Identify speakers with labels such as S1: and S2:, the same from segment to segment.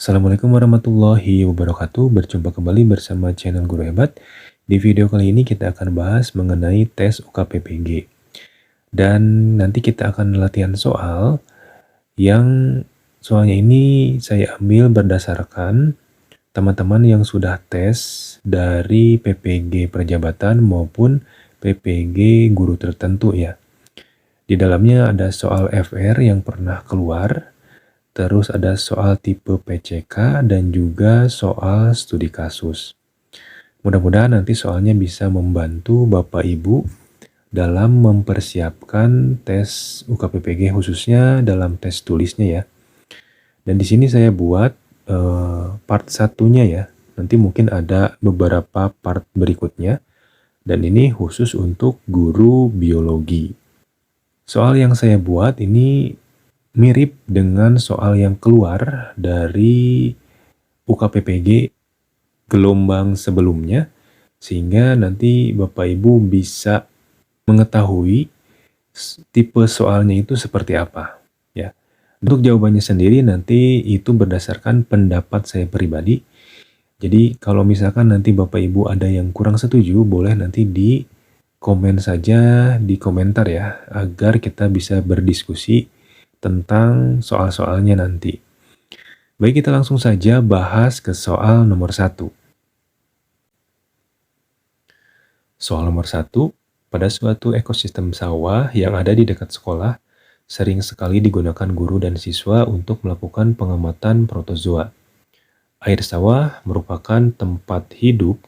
S1: Assalamualaikum warahmatullahi wabarakatuh. Berjumpa kembali bersama channel Guru Hebat. Di video kali ini kita akan bahas mengenai tes UKPPG. Dan nanti kita akan latihan soal yang soalnya ini saya ambil berdasarkan teman-teman yang sudah tes dari PPG Perjabatan maupun PPG Guru tertentu ya. Di dalamnya ada soal FR yang pernah keluar. Terus ada soal tipe PCK dan juga soal studi kasus. Mudah-mudahan nanti soalnya bisa membantu Bapak Ibu dalam mempersiapkan tes UKPPG khususnya dalam tes tulisnya ya. Dan di sini saya buat part satunya ya. Nanti mungkin ada beberapa part berikutnya. Dan ini khusus untuk guru biologi. Soal yang saya buat ini mirip dengan soal yang keluar dari UKPPG gelombang sebelumnya, sehingga nanti Bapak Ibu bisa mengetahui tipe soalnya itu seperti apa. Ya. Untuk jawabannya sendiri nanti itu berdasarkan pendapat saya pribadi. Jadi kalau misalkan nanti Bapak Ibu ada yang kurang setuju, boleh nanti di komen saja di komentar ya, agar kita bisa berdiskusi tentang soal-soalnya nanti. Baik, kita langsung saja bahas ke soal nomor 1. Soal nomor 1, pada suatu ekosistem sawah yang ada di dekat sekolah, sering sekali digunakan guru dan siswa untuk melakukan pengamatan protozoa. Air sawah merupakan tempat hidup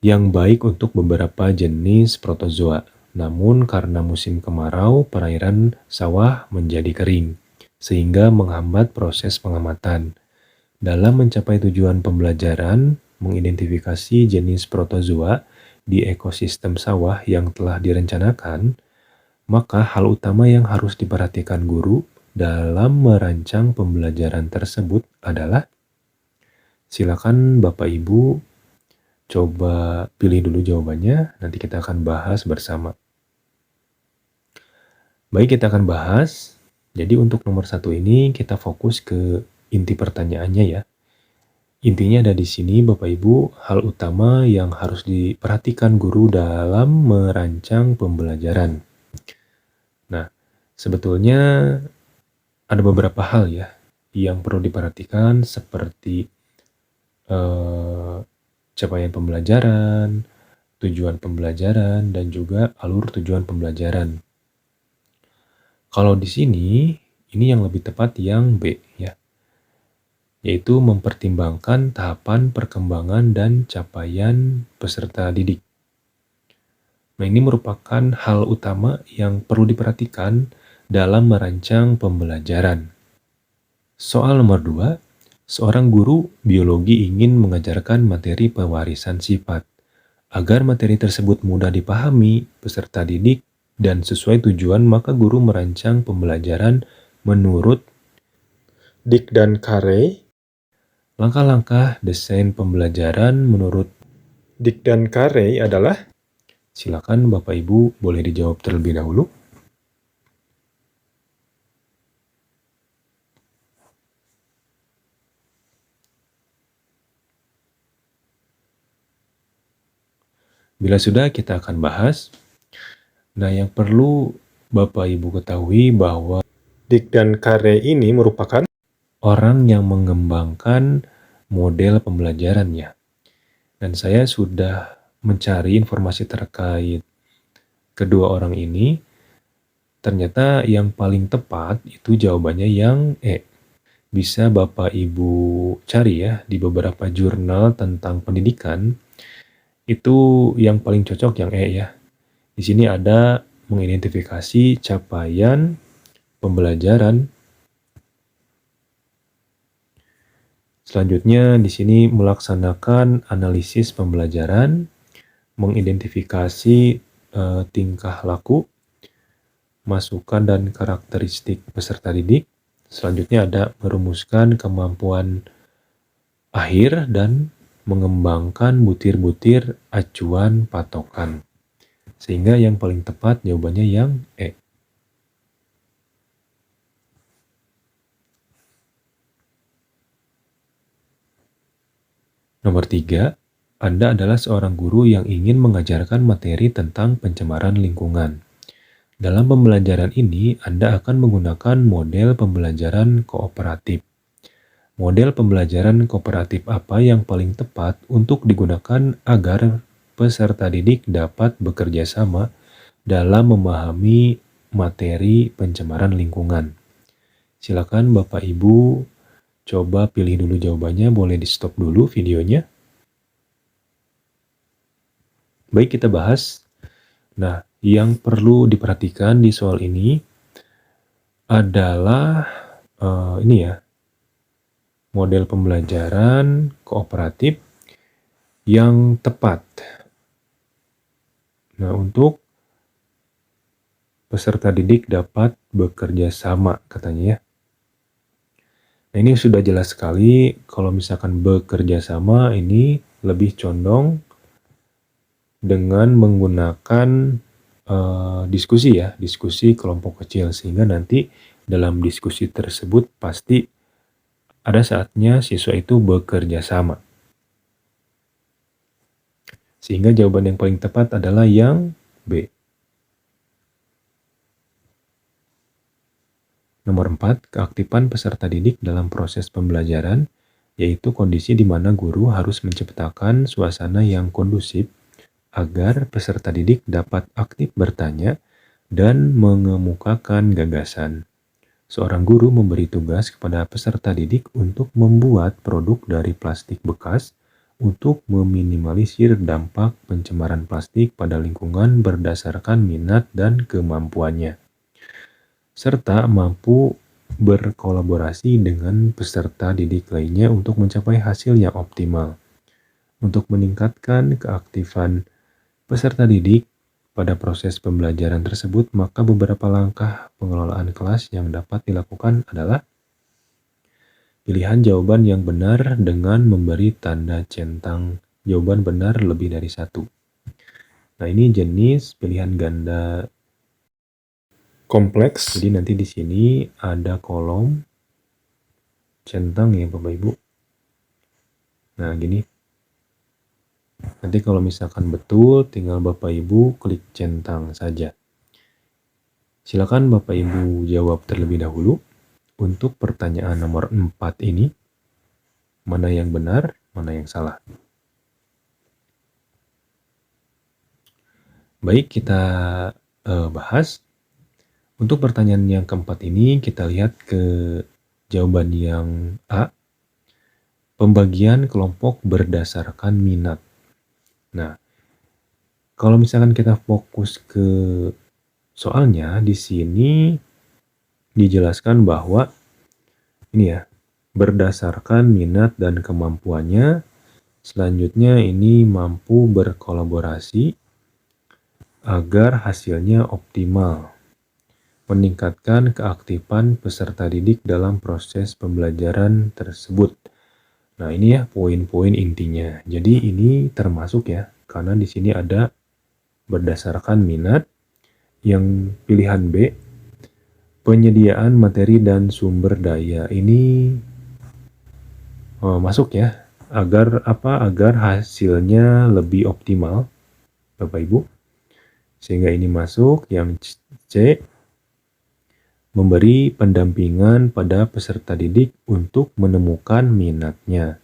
S1: yang baik untuk beberapa jenis protozoa. Namun karena musim kemarau, perairan sawah menjadi kering, sehingga menghambat proses pengamatan. Dalam mencapai tujuan pembelajaran, mengidentifikasi jenis protozoa di ekosistem sawah yang telah direncanakan, maka hal utama yang harus diperhatikan guru dalam merancang pembelajaran tersebut adalah, silakan Bapak Ibu coba pilih dulu jawabannya, nanti kita akan bahas bersama. Baik, kita akan bahas. Jadi untuk nomor 1 ini kita fokus ke inti pertanyaannya ya. Intinya ada di sini Bapak Ibu, hal utama yang harus diperhatikan guru dalam merancang pembelajaran. Nah, sebetulnya ada beberapa hal ya yang perlu diperhatikan seperti capaian pembelajaran, tujuan pembelajaran, dan juga alur tujuan pembelajaran. Kalau di sini, ini yang lebih tepat yang B ya, yaitu mempertimbangkan tahapan perkembangan dan capaian peserta didik. Nah, ini merupakan hal utama yang perlu diperhatikan dalam merancang pembelajaran. Soal nomor 2, seorang guru biologi ingin mengajarkan materi pewarisan sifat. Agar materi tersebut mudah dipahami peserta didik dan sesuai tujuan, maka guru merancang pembelajaran menurut Dick dan Carey. Langkah-langkah desain pembelajaran menurut Dick dan Carey adalah, silakan Bapak Ibu boleh dijawab terlebih dahulu. Bila sudah, kita akan bahas. Nah, yang perlu Bapak Ibu ketahui bahwa Dick dan Carey ini merupakan orang yang mengembangkan model pembelajarannya. Dan saya sudah mencari informasi terkait kedua orang ini. Ternyata yang paling tepat itu jawabannya yang E. Bisa Bapak Ibu cari ya di beberapa jurnal tentang pendidikan. Itu yang paling cocok yang E ya. Di sini ada mengidentifikasi capaian pembelajaran. Selanjutnya di sini melaksanakan analisis pembelajaran, mengidentifikasi tingkah laku, masukan dan karakteristik peserta didik. Selanjutnya ada merumuskan kemampuan akhir dan mengembangkan butir-butir acuan patokan. Sehingga yang paling tepat jawabannya yang E. Nomor 3, Anda adalah seorang guru yang ingin mengajarkan materi tentang pencemaran lingkungan. Dalam pembelajaran ini, Anda akan menggunakan model pembelajaran kooperatif. Model pembelajaran kooperatif apa yang paling tepat untuk digunakan agar peserta didik dapat bekerja sama dalam memahami materi pencemaran lingkungan? Silakan Bapak Ibu coba pilih dulu jawabannya, boleh di stop dulu videonya. Baik, kita bahas. Nah, yang perlu diperhatikan di soal ini adalah ini ya, model pembelajaran kooperatif yang tepat. Nah, untuk peserta didik dapat bekerja sama katanya ya. Nah, ini sudah jelas sekali kalau misalkan bekerja sama ini lebih condong dengan menggunakan diskusi ya, diskusi kelompok kecil, sehingga nanti dalam diskusi tersebut pasti ada saatnya siswa itu bekerja sama. Sehingga jawaban yang paling tepat adalah yang B. Nomor 4, keaktifan peserta didik dalam proses pembelajaran, yaitu kondisi di mana guru harus menciptakan suasana yang kondusif agar peserta didik dapat aktif bertanya dan mengemukakan gagasan. Seorang guru memberi tugas kepada peserta didik untuk membuat produk dari plastik bekas untuk meminimalisir dampak pencemaran plastik pada lingkungan berdasarkan minat dan kemampuannya, serta mampu berkolaborasi dengan peserta didik lainnya untuk mencapai hasil yang optimal. Untuk meningkatkan keaktifan peserta didik pada proses pembelajaran tersebut, maka beberapa langkah pengelolaan kelas yang dapat dilakukan adalah pilihan jawaban yang benar dengan memberi tanda centang jawaban benar lebih dari satu. Nah, ini jenis pilihan ganda kompleks. Jadi nanti di sini ada kolom centang ya Bapak Ibu. Nah, gini. Nanti kalau misalkan betul, tinggal Bapak Ibu klik centang saja. Silakan Bapak Ibu jawab terlebih dahulu. Untuk pertanyaan nomor 4 ini, mana yang benar, mana yang salah? Baik, kita bahas. Untuk pertanyaan yang keempat ini, kita lihat ke jawaban yang A. Pembagian kelompok berdasarkan minat. Nah, kalau misalkan kita fokus ke soalnya, di sini dijelaskan bahwa ini ya, berdasarkan minat dan kemampuannya. Selanjutnya ini mampu berkolaborasi agar hasilnya optimal. Meningkatkan keaktifan peserta didik dalam proses pembelajaran tersebut. Nah, ini ya poin-poin intinya. Jadi ini termasuk ya, karena di sini ada berdasarkan minat. Yang pilihan B, penyediaan materi dan sumber daya, ini masuk ya, agar hasilnya lebih optimal Bapak Ibu, sehingga ini masuk. Yang C, memberi pendampingan pada peserta didik untuk menemukan minatnya.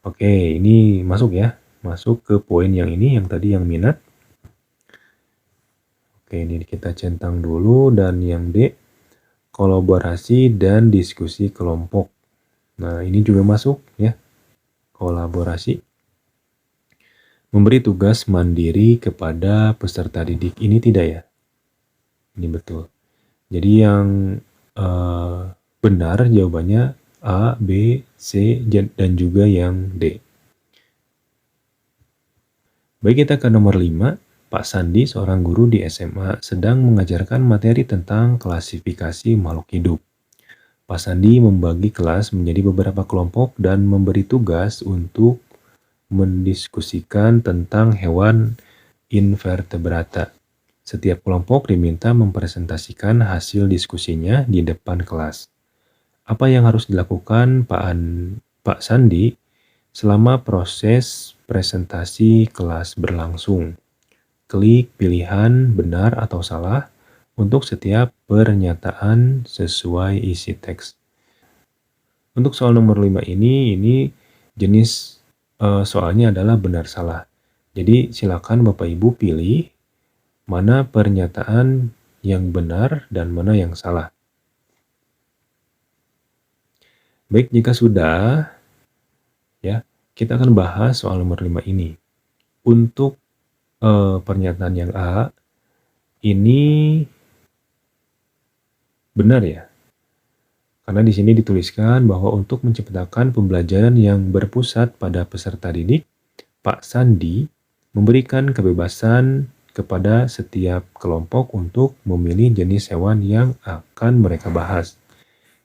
S1: Oke, ini masuk ya, masuk ke poin yang ini, yang tadi yang minat. Oke, ini kita centang dulu. Dan yang D, kolaborasi dan diskusi kelompok. Nah, ini juga masuk ya, kolaborasi. Memberi tugas mandiri kepada peserta didik, ini tidak ya? Ini betul. Jadi yang benar jawabannya A, B, C, dan juga yang D. Baik, kita ke nomor 5. Pak Sandi, seorang guru di SMA, sedang mengajarkan materi tentang klasifikasi makhluk hidup. Pak Sandi membagi kelas menjadi beberapa kelompok dan memberi tugas untuk mendiskusikan tentang hewan invertebrata. Setiap kelompok diminta mempresentasikan hasil diskusinya di depan kelas. Apa yang harus dilakukan Pak Sandi selama proses presentasi kelas berlangsung. Klik pilihan benar atau salah untuk setiap pernyataan sesuai isi teks. Untuk soal nomor 5 ini jenis soalnya adalah benar salah. Jadi silakan Bapak Ibu pilih mana pernyataan yang benar dan mana yang salah. Baik, jika sudah, ya, kita akan bahas soal nomor 5 ini. Untuk pernyataan yang A, ini benar ya. Karena di sini dituliskan bahwa untuk menciptakan pembelajaran yang berpusat pada peserta didik, Pak Sandi memberikan kebebasan kepada setiap kelompok untuk memilih jenis hewan yang akan mereka bahas.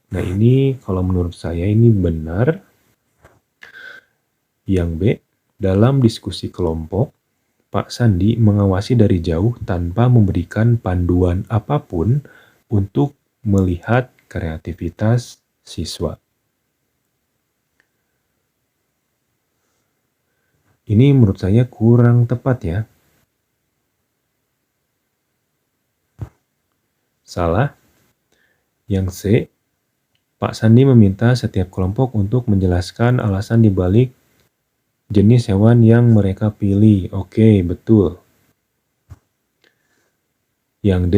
S1: Nah, ini kalau menurut saya ini benar. Yang B, dalam diskusi kelompok, Pak Sandi mengawasi dari jauh tanpa memberikan panduan apapun untuk melihat kreativitas siswa. Ini menurut saya kurang tepat ya. Salah. Yang C, Pak Sandi meminta setiap kelompok untuk menjelaskan alasan dibalik jenis hewan yang mereka pilih. Oke, betul. Yang D,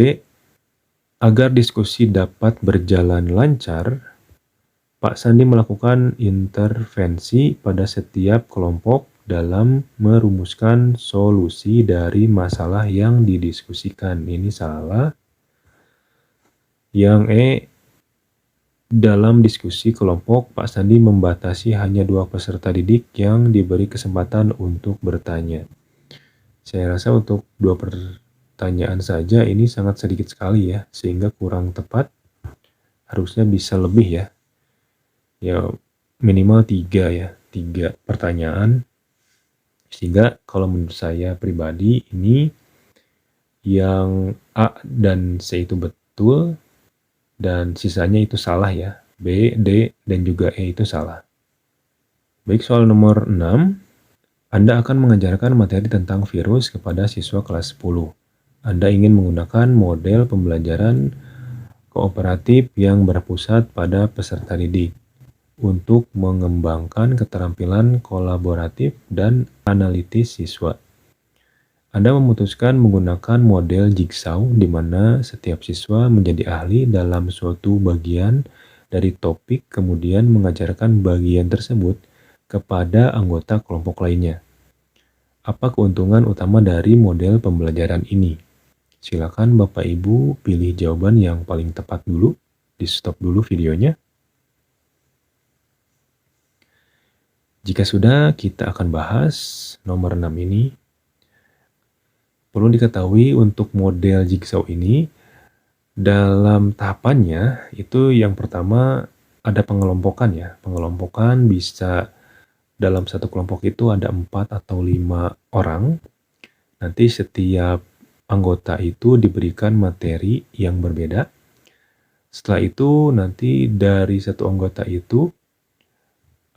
S1: agar diskusi dapat berjalan lancar, Pak Sandi melakukan intervensi pada setiap kelompok dalam merumuskan solusi dari masalah yang didiskusikan. Ini salah. Yang E, dalam diskusi kelompok, Pak Sandi membatasi hanya 2 peserta didik yang diberi kesempatan untuk bertanya. Saya rasa untuk 2 pertanyaan saja ini sangat sedikit sekali ya, sehingga kurang tepat. Harusnya bisa lebih ya. Ya minimal 3 ya, 3 pertanyaan. Sehingga kalau menurut saya pribadi ini yang A dan C itu betul, dan sisanya itu salah ya. B, D, dan juga E itu salah. Baik, soal nomor 6. Anda akan mengajarkan materi tentang virus kepada siswa kelas 10. Anda ingin menggunakan model pembelajaran kooperatif yang berpusat pada peserta didik untuk mengembangkan keterampilan kolaboratif dan analitis siswa. Anda memutuskan menggunakan model jigsaw di mana setiap siswa menjadi ahli dalam suatu bagian dari topik kemudian mengajarkan bagian tersebut kepada anggota kelompok lainnya. Apa keuntungan utama dari model pembelajaran ini? Silakan Bapak Ibu pilih jawaban yang paling tepat dulu. Di stop dulu videonya. Jika sudah, kita akan bahas nomor 6 ini. Perlu diketahui untuk model jigsaw ini, dalam tahapannya itu yang pertama ada pengelompokan ya. Pengelompokan bisa dalam satu kelompok itu ada 4 atau 5 orang. Nanti setiap anggota itu diberikan materi yang berbeda. Setelah itu nanti dari satu anggota itu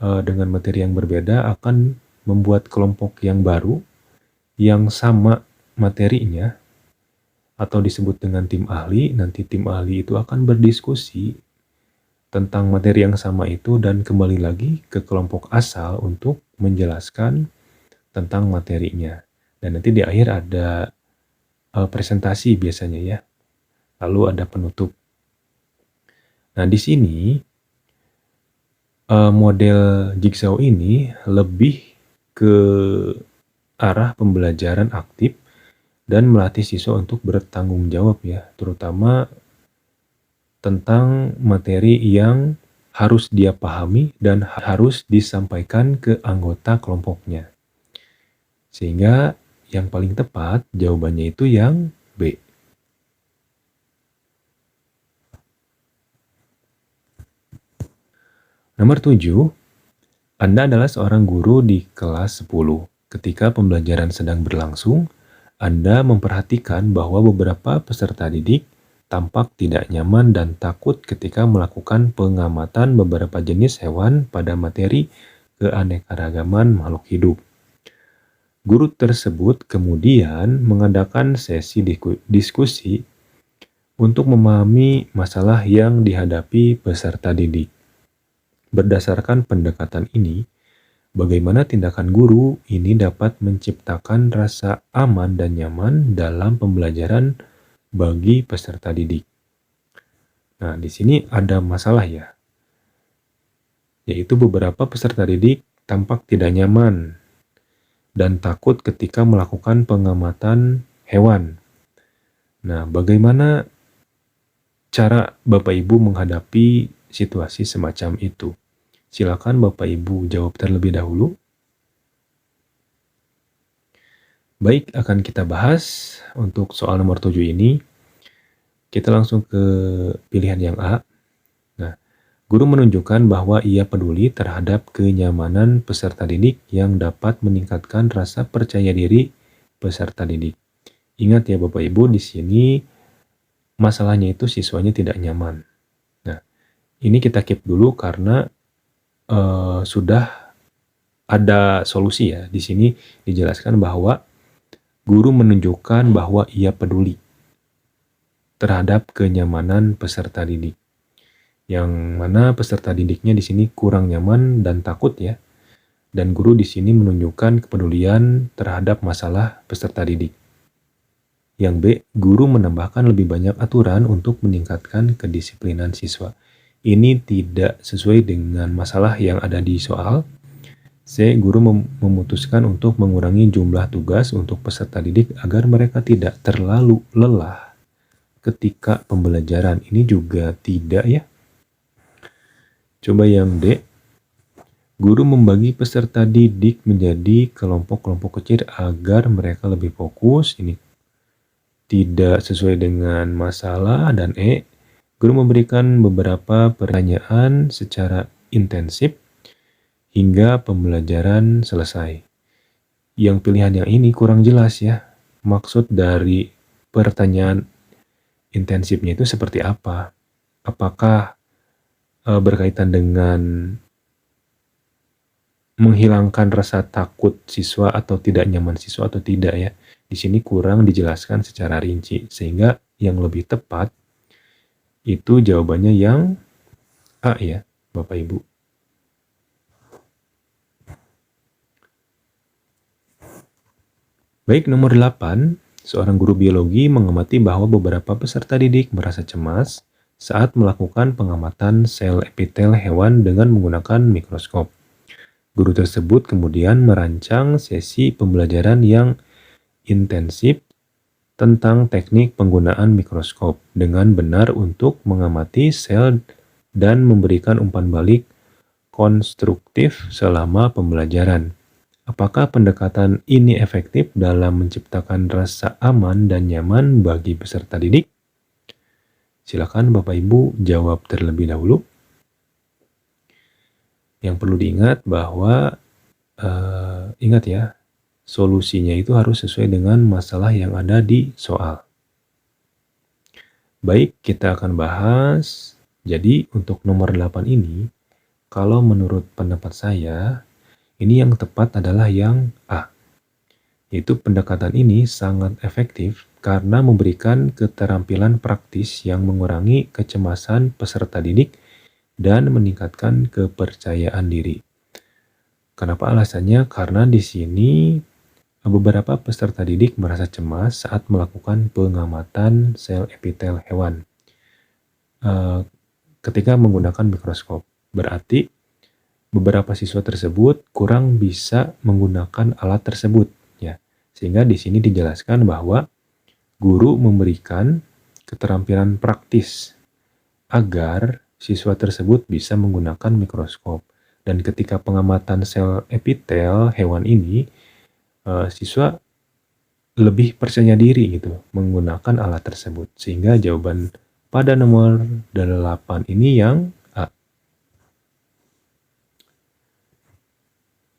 S1: dengan materi yang berbeda akan membuat kelompok yang baru yang sama materinya atau disebut dengan tim ahli. Nanti tim ahli itu akan berdiskusi tentang materi yang sama itu dan kembali lagi ke kelompok asal untuk menjelaskan tentang materinya. Dan nanti di akhir ada presentasi biasanya ya. Lalu ada penutup. Nah, di sini model jigsaw ini lebih ke arah pembelajaran aktif dan melatih siswa untuk bertanggung jawab ya, terutama tentang materi yang harus dia pahami dan harus disampaikan ke anggota kelompoknya. Sehingga yang paling tepat jawabannya itu yang B. Nomor 7, Anda adalah seorang guru di kelas 10. Ketika pembelajaran sedang berlangsung, Anda memperhatikan bahwa beberapa peserta didik tampak tidak nyaman dan takut ketika melakukan pengamatan beberapa jenis hewan pada materi keanekaragaman makhluk hidup. Guru tersebut kemudian mengadakan sesi diskusi untuk memahami masalah yang dihadapi peserta didik. Berdasarkan pendekatan ini, bagaimana tindakan guru ini dapat menciptakan rasa aman dan nyaman dalam pembelajaran bagi peserta didik. Nah, di sini ada masalah ya, yaitu beberapa peserta didik tampak tidak nyaman dan takut ketika melakukan pengamatan hewan. Nah, bagaimana cara Bapak Ibu menghadapi situasi semacam itu? Silakan Bapak Ibu jawab terlebih dahulu. Baik, akan kita bahas untuk soal nomor 7 ini. Kita langsung ke pilihan yang A. Nah, guru menunjukkan bahwa ia peduli terhadap kenyamanan peserta didik yang dapat meningkatkan rasa percaya diri peserta didik. Ingat ya Bapak Ibu, di sini masalahnya itu siswanya tidak nyaman. Nah, ini kita keep dulu karena sudah ada solusi ya. Di sini dijelaskan bahwa guru menunjukkan bahwa ia peduli terhadap kenyamanan peserta didik. Yang mana peserta didiknya di sini kurang nyaman dan takut ya. Dan guru di sini menunjukkan kepedulian terhadap masalah peserta didik. Yang B, guru menambahkan lebih banyak aturan untuk meningkatkan kedisiplinan siswa. Ini tidak sesuai dengan masalah yang ada di soal. C, guru memutuskan untuk mengurangi jumlah tugas untuk peserta didik agar mereka tidak terlalu lelah ketika pembelajaran. Ini juga tidak ya. Coba yang D, guru membagi peserta didik menjadi kelompok-kelompok kecil agar mereka lebih fokus. Ini tidak sesuai dengan masalah. Dan E, guru memberikan beberapa pertanyaan secara intensif hingga pembelajaran selesai. Yang pilihan yang ini kurang jelas ya. Maksud dari pertanyaan intensifnya itu seperti apa? Apakah berkaitan dengan menghilangkan rasa takut siswa atau tidak nyaman siswa atau tidak ya? Di sini kurang dijelaskan secara rinci, sehingga yang lebih tepat itu jawabannya yang A ya, Bapak Ibu. Baik, nomor 8. Seorang guru biologi mengamati bahwa beberapa peserta didik merasa cemas saat melakukan pengamatan sel epitel hewan dengan menggunakan mikroskop. Guru tersebut kemudian merancang sesi pembelajaran yang intensif tentang teknik penggunaan mikroskop dengan benar untuk mengamati sel dan memberikan umpan balik konstruktif selama pembelajaran. Apakah pendekatan ini efektif dalam menciptakan rasa aman dan nyaman bagi peserta didik? Silakan Bapak Ibu jawab terlebih dahulu. Yang perlu diingat bahwa ingat ya, solusinya itu harus sesuai dengan masalah yang ada di soal. Baik, kita akan bahas. Jadi untuk nomor 8 ini, kalau menurut pendapat saya, ini yang tepat adalah yang A. Yaitu pendekatan ini sangat efektif karena memberikan keterampilan praktis yang mengurangi kecemasan peserta didik dan meningkatkan kepercayaan diri. Kenapa alasannya? Karena di sini beberapa peserta didik merasa cemas saat melakukan pengamatan sel epitel hewan ketika menggunakan mikroskop. Berarti beberapa siswa tersebut kurang bisa menggunakan alat tersebut ya. Sehingga di sini dijelaskan bahwa guru memberikan keterampilan praktis agar siswa tersebut bisa menggunakan mikroskop. Dan ketika pengamatan sel epitel hewan ini, siswa lebih percaya diri gitu menggunakan alat tersebut. Sehingga jawaban pada nomor 8 ini yang A.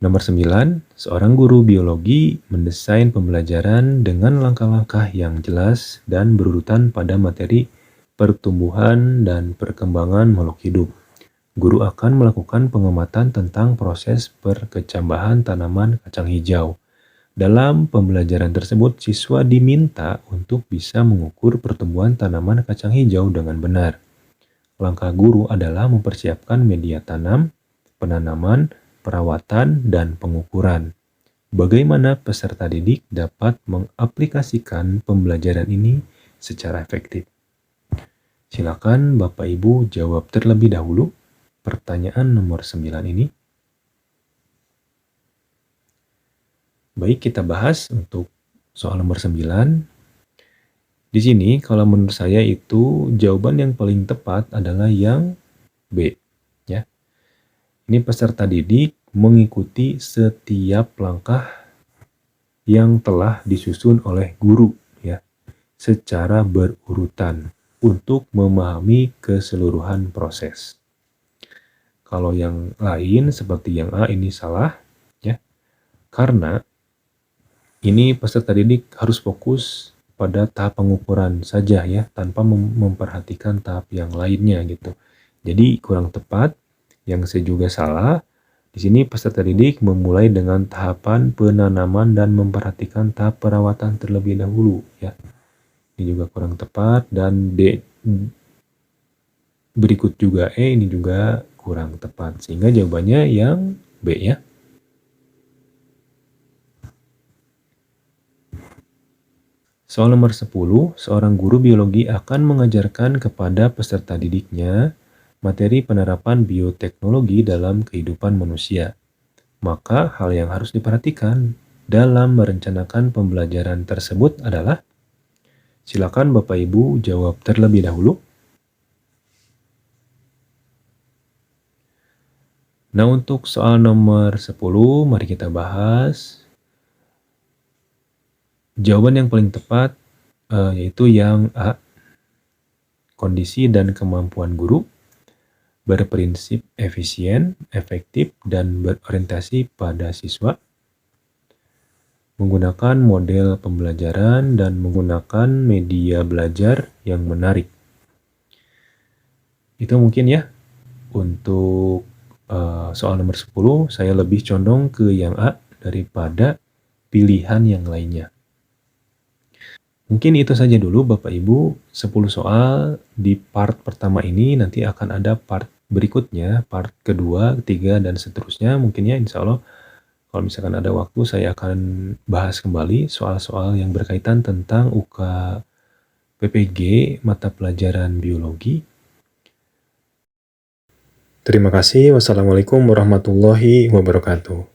S1: Nomor 9, seorang guru biologi mendesain pembelajaran dengan langkah-langkah yang jelas dan berurutan pada materi pertumbuhan dan perkembangan makhluk hidup. guru akan melakukan pengamatan tentang proses perkecambahan tanaman kacang hijau. Dalam pembelajaran tersebut, siswa diminta untuk bisa mengukur pertumbuhan tanaman kacang hijau dengan benar. Langkah guru adalah mempersiapkan media tanam, penanaman, perawatan, dan pengukuran. Bagaimana peserta didik dapat mengaplikasikan pembelajaran ini secara efektif? Silakan Bapak Ibu jawab terlebih dahulu pertanyaan nomor 9 ini. Baik, kita bahas untuk soal nomor 9. Di sini kalau menurut saya itu jawaban yang paling tepat adalah yang B, ya. Ini peserta didik mengikuti setiap langkah yang telah disusun oleh guru, ya, secara berurutan untuk memahami keseluruhan proses. Kalau yang lain seperti yang A ini salah, ya, karena ini peserta didik harus fokus pada tahap pengukuran saja, ya, tanpa memperhatikan tahap yang lainnya gitu. Jadi kurang tepat. Yang saya juga salah. Di sini peserta didik memulai dengan tahapan penanaman dan memperhatikan tahap perawatan terlebih dahulu, ya. Ini juga kurang tepat, dan D berikut juga E ini juga kurang tepat. Sehingga jawabannya yang B, ya. Soal nomor 10, seorang guru biologi akan mengajarkan kepada peserta didiknya materi penerapan bioteknologi dalam kehidupan manusia. Maka hal yang harus diperhatikan dalam merencanakan pembelajaran tersebut adalah, silakan Bapak Ibu jawab terlebih dahulu. Nah, untuk soal nomor 10, mari kita bahas. Jawaban yang paling tepat yaitu yang A. Kondisi dan kemampuan guru berprinsip efisien, efektif, dan berorientasi pada siswa. Menggunakan model pembelajaran dan menggunakan media belajar yang menarik. Itu mungkin ya untuk soal nomor 10, saya lebih condong ke yang A daripada pilihan yang lainnya. Mungkin itu saja dulu Bapak Ibu, 10 soal di part pertama ini. Nanti akan ada part berikutnya, part kedua, ketiga, dan seterusnya. Mungkin ya, insya Allah kalau misalkan ada waktu saya akan bahas kembali soal-soal yang berkaitan tentang UK PPG mata pelajaran biologi. Terima kasih. Wassalamualaikum warahmatullahi wabarakatuh.